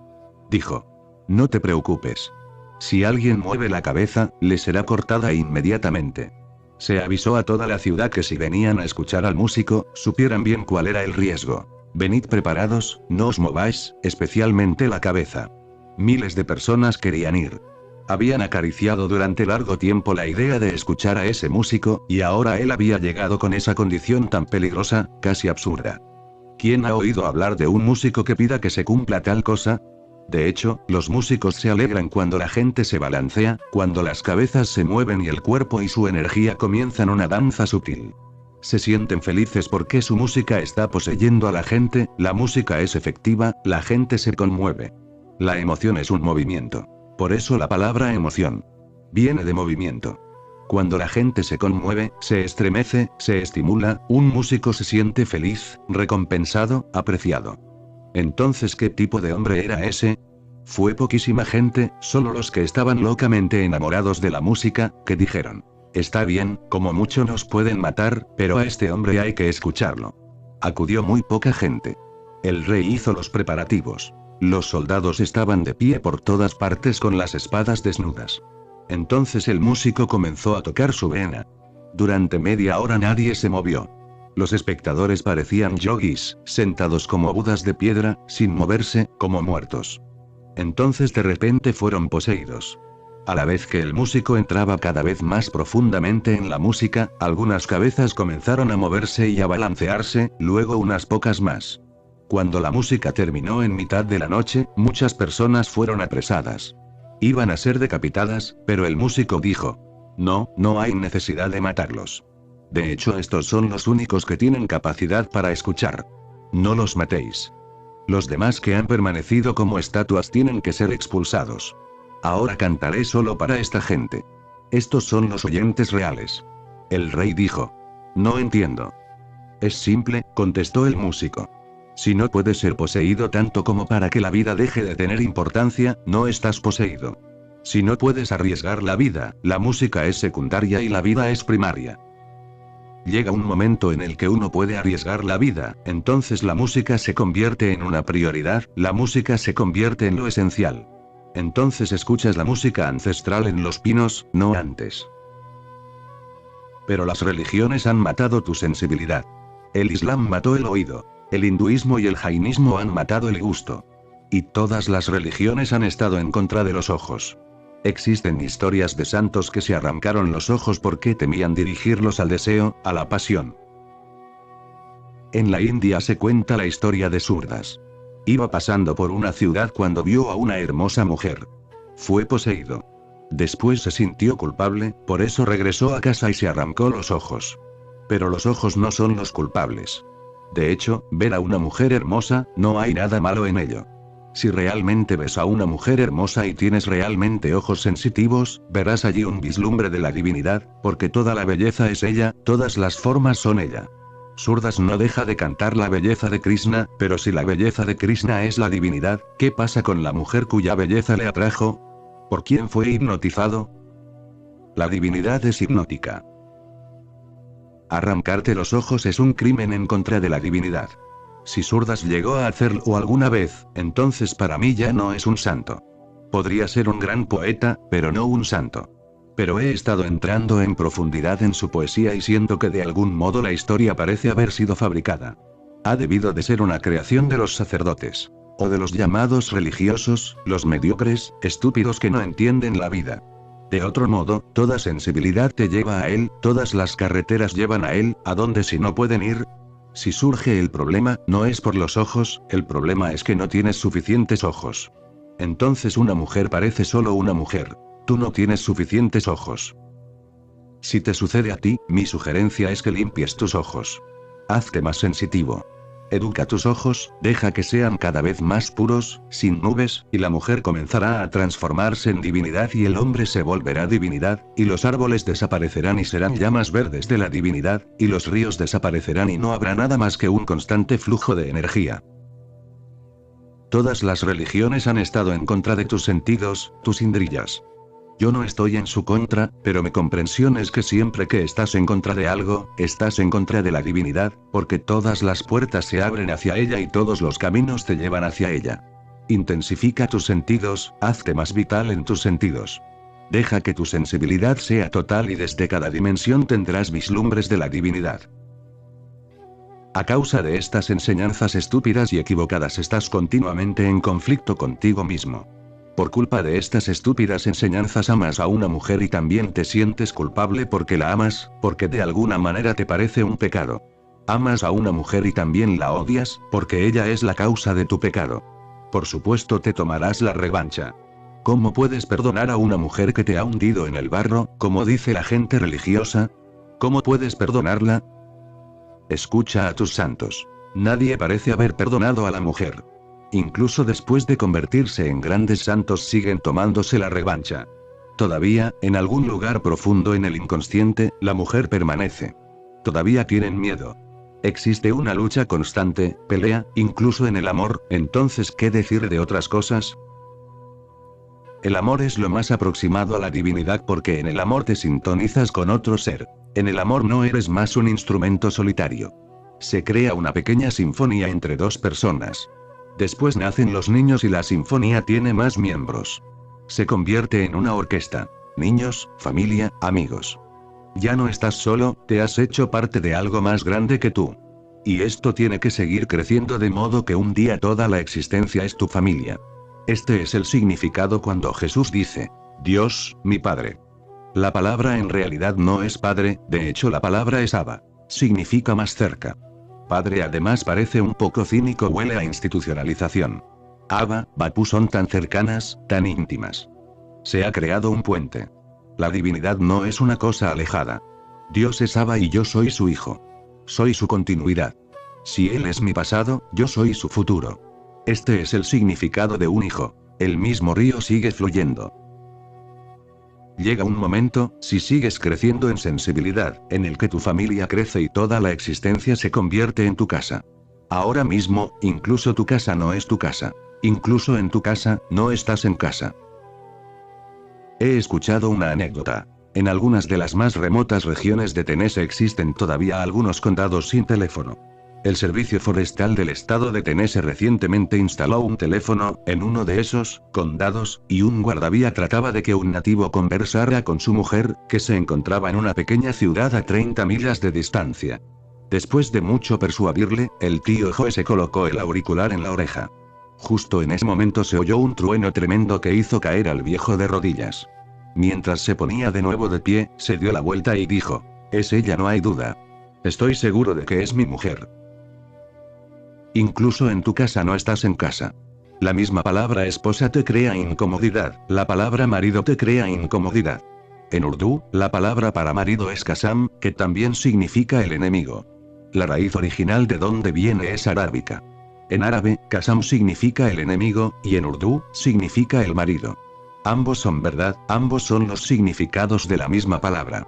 Dijo: no te preocupes. Si alguien mueve la cabeza, le será cortada inmediatamente. Se avisó a toda la ciudad que si venían a escuchar al músico, supieran bien cuál era el riesgo. Venid preparados, no os mováis, especialmente la cabeza. Miles de personas querían ir. Habían acariciado durante largo tiempo la idea de escuchar a ese músico, y ahora él había llegado con esa condición tan peligrosa, casi absurda. ¿Quién ha oído hablar de un músico que pida que se cumpla tal cosa? De hecho, los músicos se alegran cuando la gente se balancea, cuando las cabezas se mueven y el cuerpo y su energía comienzan una danza sutil. Se sienten felices porque su música está poseyendo a la gente, la música es efectiva, la gente se conmueve. La emoción es un movimiento. Por eso la palabra emoción viene de movimiento. Cuando la gente se conmueve, se estremece, se estimula, un músico se siente feliz, recompensado, apreciado. Entonces, ¿qué tipo de hombre era ese? Fue poquísima gente, solo los que estaban locamente enamorados de la música, que dijeron: está bien, como mucho nos pueden matar, pero a este hombre hay que escucharlo. Acudió muy poca gente. El rey hizo los preparativos. Los soldados estaban de pie por todas partes con las espadas desnudas. Entonces el músico comenzó a tocar su vena. Durante media hora nadie se movió. Los espectadores parecían yogis, sentados como budas de piedra, sin moverse, como muertos. Entonces de repente fueron poseídos. A la vez que el músico entraba cada vez más profundamente en la música, algunas cabezas comenzaron a moverse y a balancearse, luego unas pocas más. Cuando la música terminó en mitad de la noche, muchas personas fueron apresadas. Iban a ser decapitadas, pero el músico dijo: no, no hay necesidad de matarlos. De hecho, estos son los únicos que tienen capacidad para escuchar. No los matéis. Los demás que han permanecido como estatuas tienen que ser expulsados. Ahora cantaré solo para esta gente. Estos son los oyentes reales. El rey dijo: no entiendo. Es simple, contestó el músico. Si no puedes ser poseído tanto como para que la vida deje de tener importancia, no estás poseído. Si no puedes arriesgar la vida, la música es secundaria y la vida es primaria. Llega un momento en el que uno puede arriesgar la vida, entonces la música se convierte en una prioridad, la música se convierte en lo esencial. Entonces escuchas la música ancestral en los pinos, no antes. Pero las religiones han matado tu sensibilidad. El Islam mató el oído. El hinduismo y el jainismo han matado el gusto. Y todas las religiones han estado en contra de los ojos. Existen historias de santos que se arrancaron los ojos porque temían dirigirlos al deseo, a la pasión. En la India se cuenta la historia de Surdas. Iba pasando por una ciudad cuando vio a una hermosa mujer. Fue poseído. Después se sintió culpable, por eso regresó a casa y se arrancó los ojos. Pero los ojos no son los culpables. De hecho, ver a una mujer hermosa, no hay nada malo en ello. Si realmente ves a una mujer hermosa y tienes realmente ojos sensitivos, verás allí un vislumbre de la divinidad, porque toda la belleza es ella, todas las formas son ella. Surdas no deja de cantar la belleza de Krishna, pero si la belleza de Krishna es la divinidad, ¿qué pasa con la mujer cuya belleza le atrajo? ¿Por quién fue hipnotizado? La divinidad es hipnótica. Arrancarte los ojos es un crimen en contra de la divinidad. Si Surdas llegó a hacerlo alguna vez, entonces para mí ya no es un santo. Podría ser un gran poeta, pero no un santo. Pero he estado entrando en profundidad en su poesía y siento que de algún modo la historia parece haber sido fabricada. Ha debido de ser una creación de los sacerdotes. O de los llamados religiosos, los mediocres, estúpidos que no entienden la vida. De otro modo, toda sensibilidad te lleva a él, todas las carreteras llevan a él, ¿a dónde si no pueden ir? Si surge el problema, no es por los ojos, el problema es que no tienes suficientes ojos. Entonces una mujer parece solo una mujer. Tú no tienes suficientes ojos. Si te sucede a ti, mi sugerencia es que limpies tus ojos. Hazte más sensitivo. Educa tus ojos, deja que sean cada vez más puros, sin nubes, y la mujer comenzará a transformarse en divinidad y el hombre se volverá divinidad, y los árboles desaparecerán y serán llamas verdes de la divinidad, y los ríos desaparecerán y no habrá nada más que un constante flujo de energía. Todas las religiones han estado en contra de tus sentidos, tus indriyas. Yo no estoy en su contra, pero mi comprensión es que siempre que estás en contra de algo, estás en contra de la divinidad, porque todas las puertas se abren hacia ella y todos los caminos te llevan hacia ella. Intensifica tus sentidos, hazte más vital en tus sentidos. Deja que tu sensibilidad sea total y desde cada dimensión tendrás vislumbres de la divinidad. A causa de estas enseñanzas estúpidas y equivocadas estás continuamente en conflicto contigo mismo. Por culpa de estas estúpidas enseñanzas amas a una mujer y también te sientes culpable porque la amas, porque de alguna manera te parece un pecado. Amas a una mujer y también la odias, porque ella es la causa de tu pecado. Por supuesto te tomarás la revancha. ¿Cómo puedes perdonar a una mujer que te ha hundido en el barro, como dice la gente religiosa? ¿Cómo puedes perdonarla? Escucha a tus santos. Nadie parece haber perdonado a la mujer. Incluso después de convertirse en grandes santos siguen tomándose la revancha. Todavía, en algún lugar profundo en el inconsciente, la mujer permanece. Todavía tienen miedo. Existe una lucha constante, pelea, incluso en el amor, entonces ¿qué decir de otras cosas? El amor es lo más aproximado a la divinidad porque en el amor te sintonizas con otro ser. En el amor no eres más un instrumento solitario. Se crea una pequeña sinfonía entre dos personas. Después nacen los niños y la sinfonía tiene más miembros. Se convierte en una orquesta. Niños, familia, amigos. Ya no estás solo, te has hecho parte de algo más grande que tú. Y esto tiene que seguir creciendo de modo que un día toda la existencia es tu familia. Este es el significado cuando Jesús dice, Dios, mi Padre. La palabra en realidad no es Padre, de hecho la palabra es Abba. Significa más cerca. Padre además parece un poco cínico, huele a institucionalización. Abba, Bapu son tan cercanas, tan íntimas. Se ha creado un puente. La divinidad no es una cosa alejada. Dios es Abba y yo soy su hijo. Soy su continuidad. Si él es mi pasado, yo soy su futuro. Este es el significado de un hijo. El mismo río sigue fluyendo. Llega un momento, si sigues creciendo en sensibilidad, en el que tu familia crece y toda la existencia se convierte en tu casa. Ahora mismo, incluso tu casa no es tu casa. Incluso en tu casa, no estás en casa. He escuchado una anécdota. En algunas de las más remotas regiones de Tennessee existen todavía algunos condados sin teléfono. El Servicio Forestal del Estado de Tennessee recientemente instaló un teléfono en uno de esos condados, y un guardavía trataba de que un nativo conversara con su mujer, que se encontraba en una pequeña ciudad a 30 millas de distancia. Después de mucho persuadirle, el tío Joe se colocó el auricular en la oreja. Justo en ese momento se oyó un trueno tremendo que hizo caer al viejo de rodillas. Mientras se ponía de nuevo de pie, se dio la vuelta y dijo, es ella, no hay duda. Estoy seguro de que es mi mujer. Incluso en tu casa no estás en casa. La misma palabra esposa te crea incomodidad, la palabra marido te crea incomodidad. En urdú, la palabra para marido es kasam, que también significa el enemigo. La raíz original de donde viene es arábica. En árabe, kasam significa el enemigo, y en urdú, significa el marido. Ambos son verdad, ambos son los significados de la misma palabra.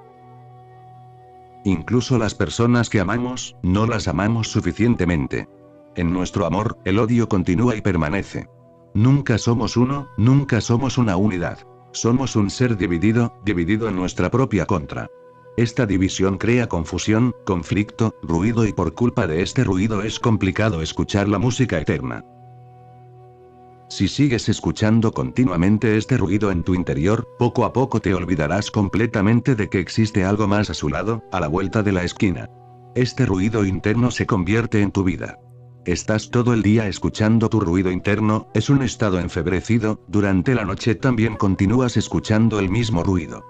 Incluso las personas que amamos, no las amamos suficientemente. En nuestro amor, el odio continúa y permanece. Nunca somos uno, nunca somos una unidad. Somos un ser dividido, dividido en nuestra propia contra. Esta división crea confusión, conflicto, ruido y por culpa de este ruido es complicado escuchar la música eterna. Si sigues escuchando continuamente este ruido en tu interior, poco a poco te olvidarás completamente de que existe algo más a su lado, a la vuelta de la esquina. Este ruido interno se convierte en tu vida. Estás todo el día escuchando tu ruido interno, es un estado enfebrecido, durante la noche también continúas escuchando el mismo ruido.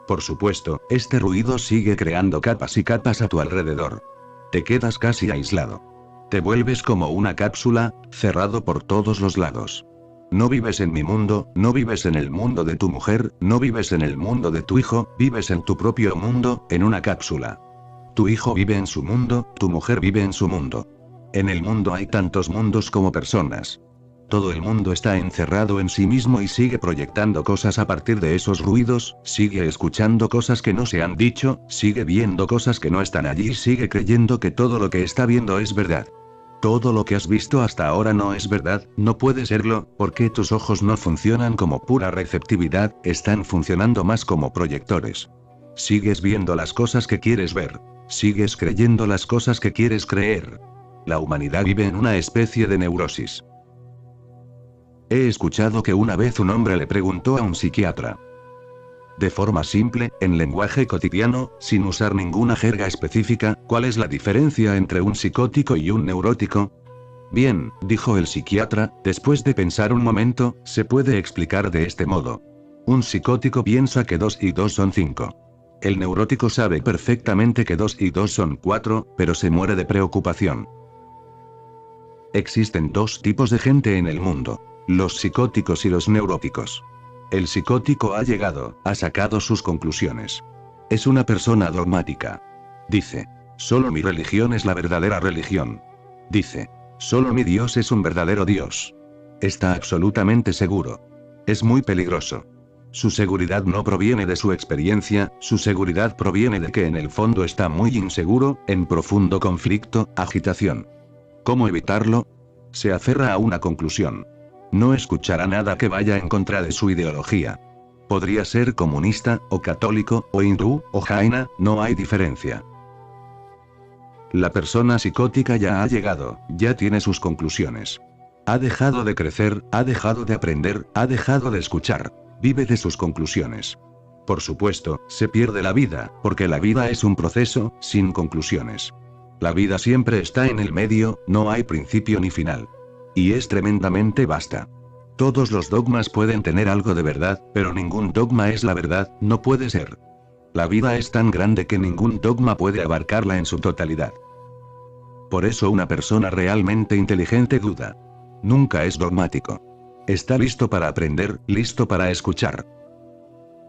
Por supuesto, este ruido sigue creando capas y capas a tu alrededor. Te quedas casi aislado. Te vuelves como una cápsula, cerrado por todos los lados. No vives en mi mundo, no vives en el mundo de tu mujer, no vives en el mundo de tu hijo, vives en tu propio mundo, en una cápsula. Tu hijo vive en su mundo, tu mujer vive en su mundo. En el mundo hay tantos mundos como personas. Todo el mundo está encerrado en sí mismo y sigue proyectando cosas a partir de esos ruidos, sigue escuchando cosas que no se han dicho, sigue viendo cosas que no están allí y sigue creyendo que todo lo que está viendo es verdad. Todo lo que has visto hasta ahora no es verdad, no puede serlo, porque tus ojos no funcionan como pura receptividad, están funcionando más como proyectores. Sigues viendo las cosas que quieres ver. Sigues creyendo las cosas que quieres creer. La humanidad vive en una especie de neurosis. He escuchado que una vez un hombre le preguntó a un psiquiatra. De forma simple, en lenguaje cotidiano, sin usar ninguna jerga específica, ¿cuál es la diferencia entre un psicótico y un neurótico? Bien, dijo el psiquiatra, después de pensar un momento, se puede explicar de este modo. Un psicótico piensa que 2 y 2 son 5. El neurótico sabe perfectamente que 2 y 2 son 4, pero se muere de preocupación. Existen dos tipos de gente en el mundo: los psicóticos y los neuróticos. El psicótico ha llegado, ha sacado sus conclusiones. Es una persona dogmática. Dice: solo mi religión es la verdadera religión. Dice: solo mi Dios es un verdadero Dios. Está absolutamente seguro. Es muy peligroso. Su seguridad no proviene de su experiencia, su seguridad proviene de que en el fondo está muy inseguro, en profundo conflicto, agitación. ¿Cómo evitarlo? Se aferra a una conclusión. No escuchará nada que vaya en contra de su ideología. Podría ser comunista, o católico, o hindú, o jaina, no hay diferencia. La persona psicótica ya ha llegado, ya tiene sus conclusiones. Ha dejado de crecer, ha dejado de aprender, ha dejado de escuchar. Vive de sus conclusiones. Por supuesto, se pierde la vida, porque la vida es un proceso, sin conclusiones. La vida siempre está en el medio, no hay principio ni final. Y es tremendamente vasta. Todos los dogmas pueden tener algo de verdad, pero ningún dogma es la verdad, no puede ser. La vida es tan grande que ningún dogma puede abarcarla en su totalidad. Por eso una persona realmente inteligente duda. Nunca es dogmático. Está listo para aprender, listo para escuchar.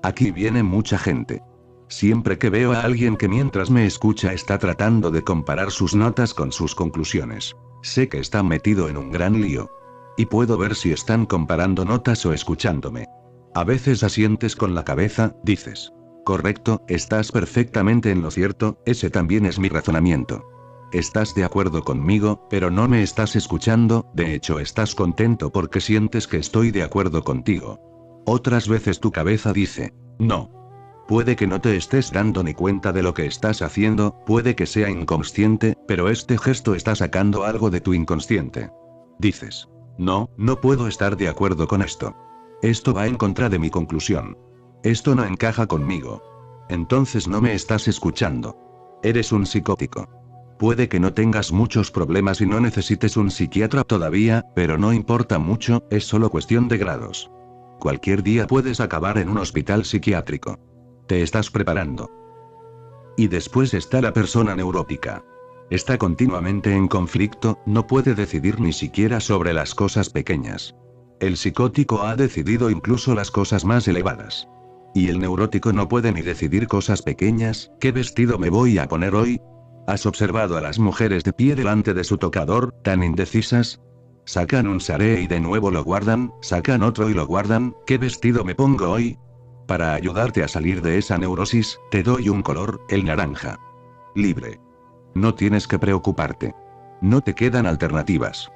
Aquí viene mucha gente. Siempre que veo a alguien que mientras me escucha está tratando de comparar sus notas con sus conclusiones, sé que está metido en un gran lío. Y puedo ver si están comparando notas o escuchándome. A veces asientes con la cabeza, dices: correcto, estás perfectamente en lo cierto, ese también es mi razonamiento. Estás de acuerdo conmigo, pero no me estás escuchando, de hecho estás contento porque sientes que estoy de acuerdo contigo. Otras veces tu cabeza dice: no. Puede que no te estés dando ni cuenta de lo que estás haciendo, puede que sea inconsciente, pero este gesto está sacando algo de tu inconsciente. Dices: no, no puedo estar de acuerdo con esto. Esto va en contra de mi conclusión. Esto no encaja conmigo. Entonces no me estás escuchando. Eres un psicótico. Puede que no tengas muchos problemas y no necesites un psiquiatra todavía, pero no importa mucho, es solo cuestión de grados. Cualquier día puedes acabar en un hospital psiquiátrico. Te estás preparando. Y después está la persona neurótica. Está continuamente en conflicto, no puede decidir ni siquiera sobre las cosas pequeñas. El psicótico ha decidido incluso las cosas más elevadas. Y el neurótico no puede ni decidir cosas pequeñas: ¿qué vestido me voy a poner hoy? ¿Has observado a las mujeres de pie delante de su tocador, tan indecisas? Sacan un saré y de nuevo lo guardan, sacan otro y lo guardan: ¿qué vestido me pongo hoy? Para ayudarte a salir de esa neurosis, te doy un color, el naranja. Libre. No tienes que preocuparte. No te quedan alternativas.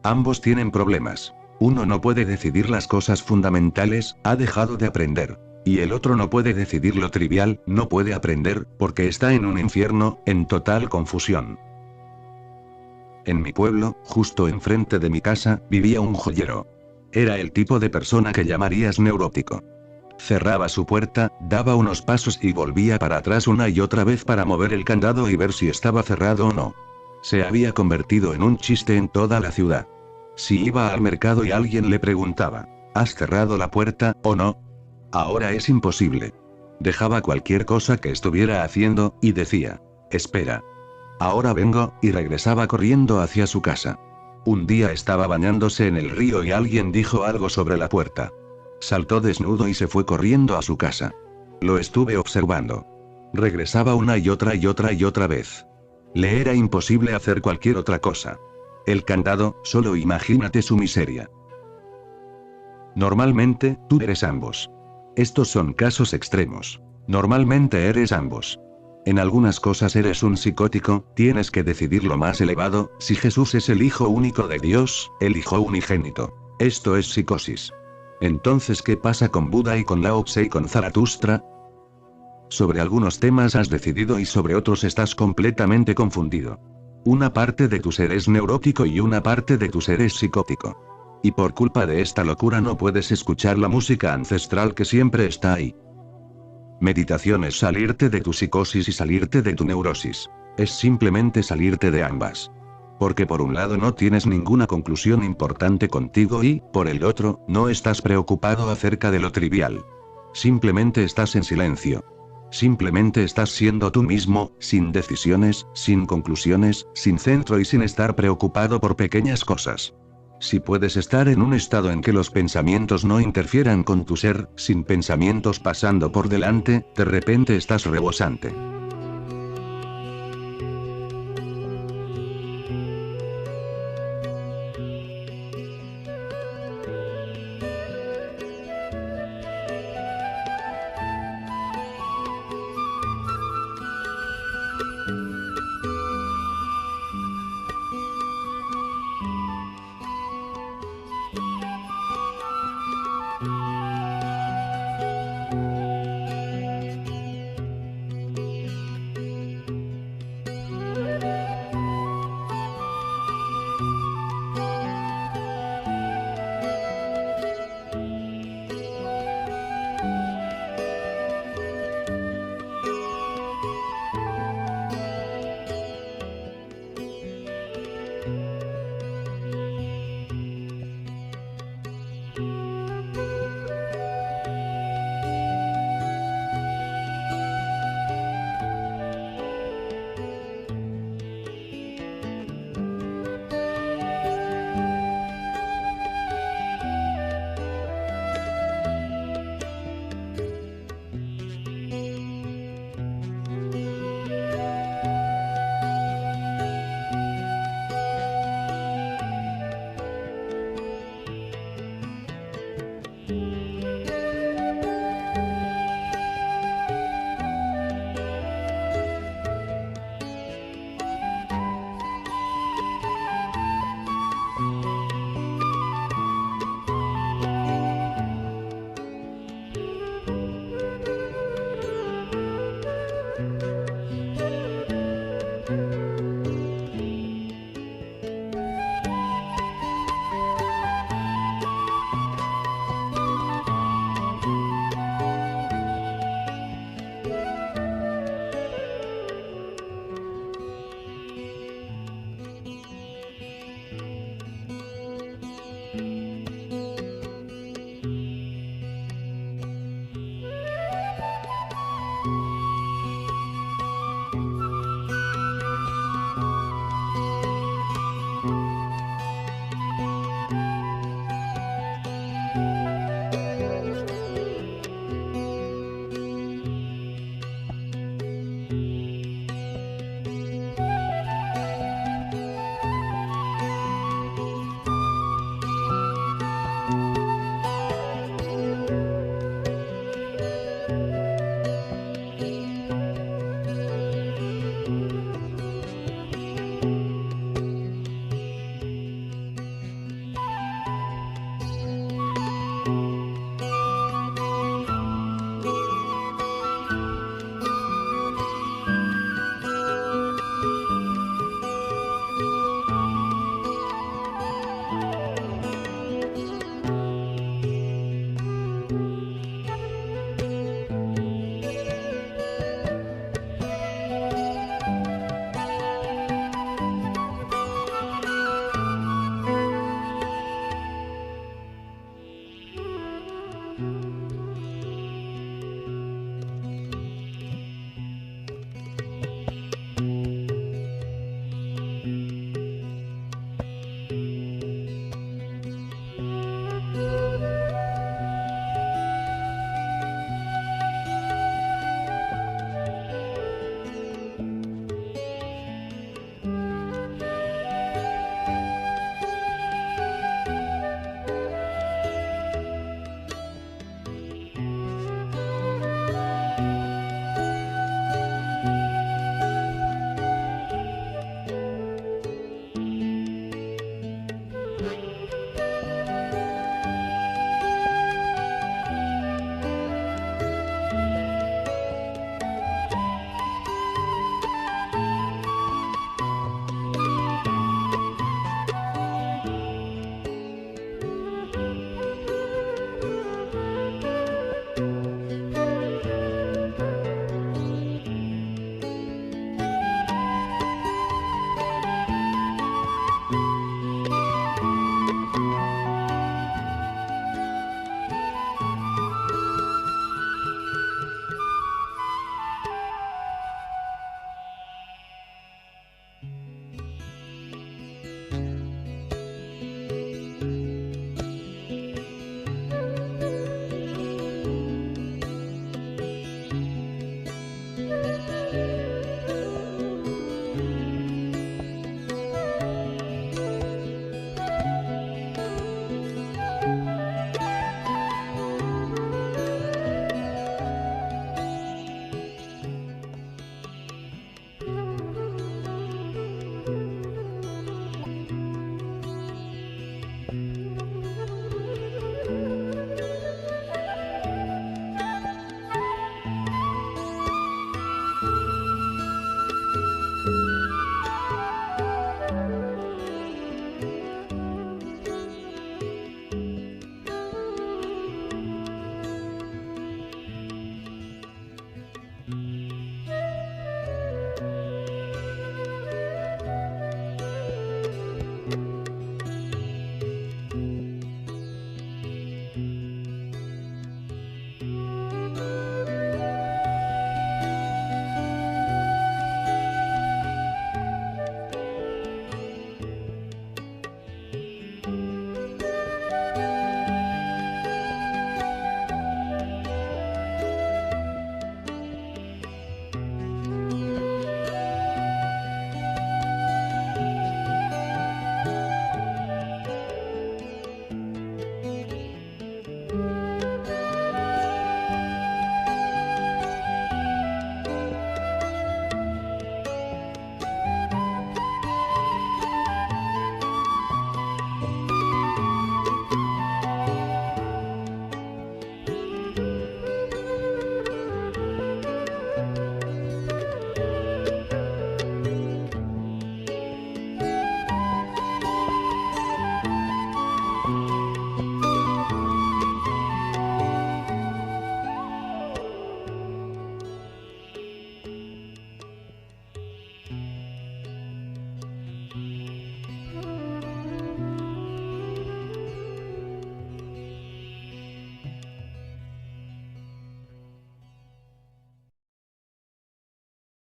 Ambos tienen problemas. Uno no puede decidir las cosas fundamentales, ha dejado de aprender. Y el otro no puede decidir lo trivial, no puede aprender, porque está en un infierno, en total confusión. En mi pueblo, justo enfrente de mi casa, vivía un joyero. Era el tipo de persona que llamarías neurótico. Cerraba su puerta, daba unos pasos y volvía para atrás una y otra vez para mover el candado y ver si estaba cerrado o no. Se había convertido en un chiste en toda la ciudad. Si iba al mercado y alguien le preguntaba, ¿has cerrado la puerta, o no? Ahora es imposible. Dejaba cualquier cosa que estuviera haciendo, y decía, espera. Ahora vengo, y regresaba corriendo hacia su casa. Un día estaba bañándose en el río y alguien dijo algo sobre la puerta. Saltó desnudo y se fue corriendo a su casa. Lo estuve observando. Regresaba una y otra y otra y otra vez. Le era imposible hacer cualquier otra cosa. El candado, solo imagínate su miseria. Normalmente, tú eres ambos. Estos son casos extremos. Normalmente eres ambos. En algunas cosas eres un psicótico, tienes que decidir lo más elevado, si Jesús es el Hijo único de Dios, el Hijo unigénito. Esto es psicosis. Entonces, ¿qué pasa con Buda y con Lao Tse y con Zaratustra? Sobre algunos temas has decidido y sobre otros estás completamente confundido. Una parte de tu ser es neurótico y una parte de tu ser es psicótico. Y por culpa de esta locura no puedes escuchar la música ancestral que siempre está ahí. Meditación es salirte de tu psicosis y salirte de tu neurosis. Es simplemente salirte de ambas. Porque por un lado no tienes ninguna conclusión importante contigo y, por el otro, no estás preocupado acerca de lo trivial. Simplemente estás en silencio. Simplemente estás siendo tú mismo, sin decisiones, sin conclusiones, sin centro y sin estar preocupado por pequeñas cosas. Si puedes estar en un estado en que los pensamientos no interfieran con tu ser, sin pensamientos pasando por delante, de repente estás rebosante.